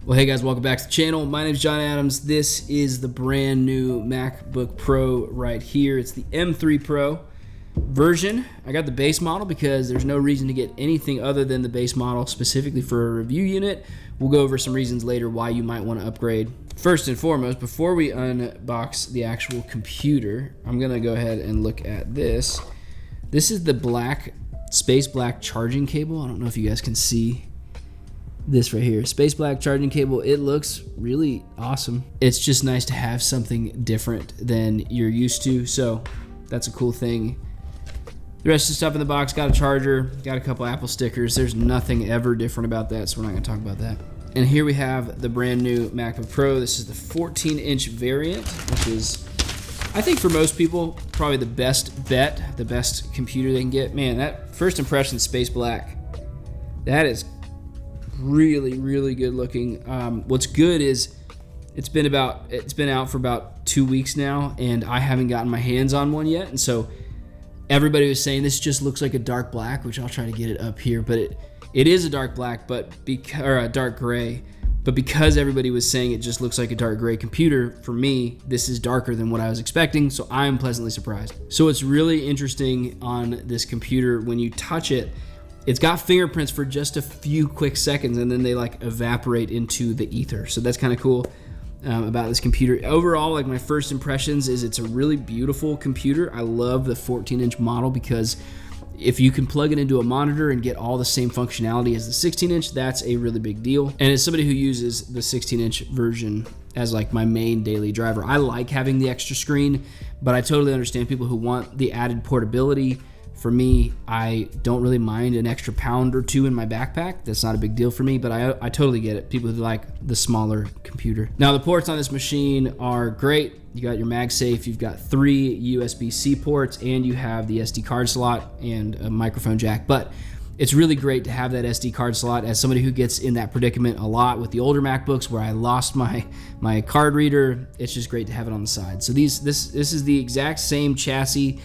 Well, hey guys, welcome back to the channel. My name is John Adams. This is the brand new MacBook Pro right here. It's the M3 Pro version. I got the base model because there's no reason to get anything other than the base model specifically for a review unit. We'll go over some reasons later why you might want to upgrade. First and foremost, before we unbox the actual computer, I'm gonna go ahead and look at this. This is the space black charging cable. I don't know if you guys can see this right here, space black charging cable. It looks really awesome. It's just nice to have something different than you're used to, so that's a cool thing. The rest of the stuff in the box, got a charger, got a couple Apple stickers. There's nothing ever different about that, so we're not gonna talk about that. And here we have the brand new MacBook Pro. This is the 14-inch variant, which is, I think for most people, probably the best bet, the best computer they can get. Man, that first impression, space black, that is really good looking. What's good is it's been out for about 2 weeks now, and I haven't gotten my hands on one yet. And so everybody was saying this just looks like a dark black, which I'll try to get it up here, but it is a dark black, or a dark gray. But because everybody was saying it just looks like a dark gray computer, for me, this is darker than what I was expecting, so I'm pleasantly surprised. So it's really interesting on this computer, when you touch it, it's got fingerprints for just a few quick seconds, and then they like evaporate into the ether. So that's kind of cool about this computer. Overall, like my first impressions is it's a really beautiful computer. I love the 14-inch model because if you can plug it into a monitor and get all the same functionality as the 16-inch, that's a really big deal. And as somebody who uses the 16-inch version as like my main daily driver, I like having the extra screen, but I totally understand people who want the added portability. For me, I don't really mind an extra pound or two in my backpack. That's not a big deal for me, but I totally get it. People who like the smaller computer. Now, the ports on this machine are great. You got your MagSafe, you've got 3 USB-C ports, and you have the SD card slot and a microphone jack. But it's really great to have that SD card slot. As somebody who gets in that predicament a lot with the older MacBooks where I lost my card reader, it's just great to have it on the side. So this is the exact same chassis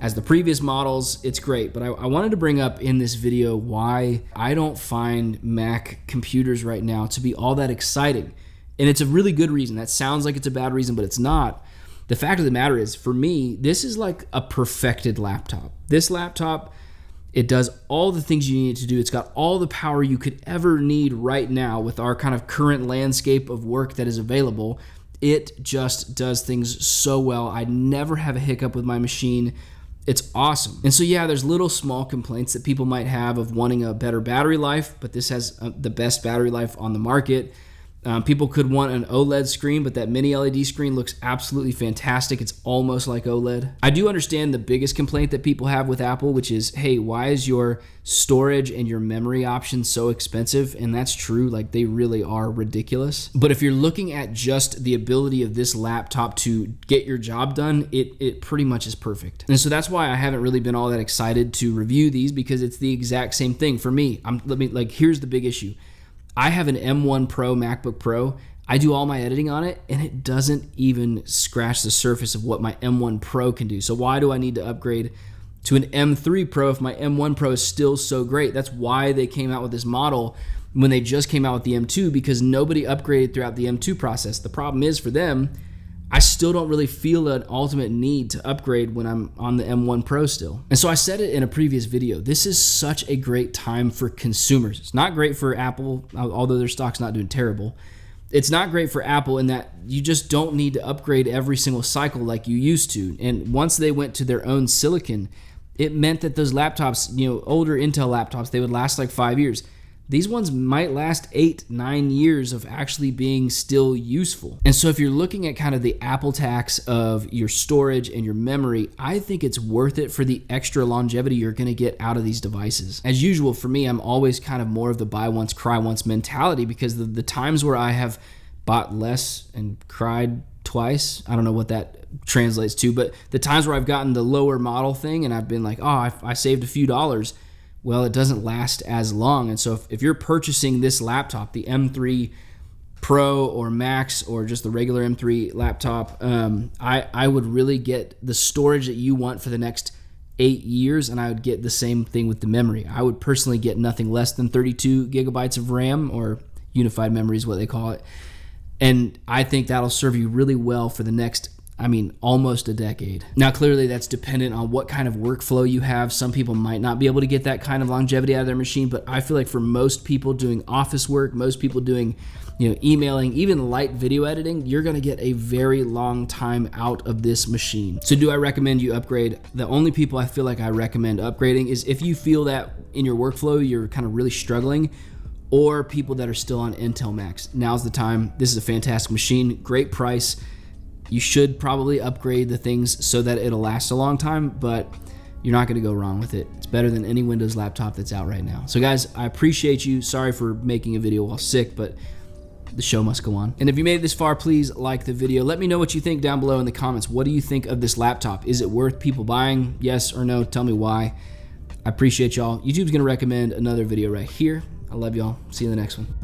as the previous models. It's great, but I wanted to bring up in this video why I don't find Mac computers right now to be all that exciting. And it's a really good reason. That sounds like it's a bad reason, but it's not. The fact of the matter is, for me, this is like a perfected laptop. This laptop, it does all the things you need it to do. It's got all the power you could ever need right now with our kind of current landscape of work that is available. It just does things so well. I never have a hiccup with my machine. It's awesome. And so yeah, there's little small complaints that people might have of wanting a better battery life, but this has the best battery life on the market. People could want an OLED screen, but that mini LED screen looks absolutely fantastic. It's almost like OLED. I do understand the biggest complaint that people have with Apple, which is, hey, why is your storage and your memory options so expensive? And that's true, like they really are ridiculous. But if you're looking at just the ability of this laptop to get your job done, it pretty much is perfect. And so that's why I haven't really been all that excited to review these, because it's the exact same thing for me. Here's the big issue. I have an M1 Pro MacBook Pro. I do all my editing on it, and it doesn't even scratch the surface of what my M1 Pro can do. So why do I need to upgrade to an M3 Pro if my M1 Pro is still so great? That's why they came out with this model when they just came out with the M2, because nobody upgraded throughout the M2 process. The problem is, for them, I still don't really feel an ultimate need to upgrade when I'm on the M1 Pro still. And so I said it in a previous video, this is such a great time for consumers. It's not great for Apple, although their stock's not doing terrible. It's not great for Apple in that you just don't need to upgrade every single cycle like you used to. And once they went to their own silicon, it meant that those laptops, older Intel laptops, they would last like 5 years. These ones might last 8-9 years of actually being still useful. And so if you're looking at kind of the Apple tax of your storage and your memory, I think it's worth it for the extra longevity you're gonna get out of these devices. As usual, for me, I'm always kind of more of the buy once, cry once mentality, because the times where I have bought less and cried twice, I don't know what that translates to, but the times where I've gotten the lower model thing and I've been like, oh, I saved a few dollars, well, it doesn't last as long. And so if you're purchasing this laptop, the M3 Pro or Max or just the regular M3 laptop, I would really get the storage that you want for the next 8 years, and I would get the same thing with the memory. I would personally get nothing less than 32 gigabytes of RAM, or unified memory is what they call it. And I think that'll serve you really well for the next, almost a decade. Now, clearly that's dependent on what kind of workflow you have. Some people might not be able to get that kind of longevity out of their machine, but I feel like for most people doing office work, most people doing, emailing, even light video editing, you're gonna get a very long time out of this machine. So do I recommend you upgrade? The only people I feel like I recommend upgrading is if you feel that in your workflow, you're kind of really struggling, or people that are still on Intel Macs. Now's the time. This is a fantastic machine, great price. You should probably upgrade the things so that it'll last a long time, but you're not gonna go wrong with it. It's better than any Windows laptop that's out right now. So guys, I appreciate you. Sorry for making a video while sick, but the show must go on. And if you made it this far, please like the video. Let me know what you think down below in the comments. What do you think of this laptop? Is it worth people buying? Yes or no? Tell me why. I appreciate y'all. YouTube's gonna recommend another video right here. I love y'all. See you in the next one.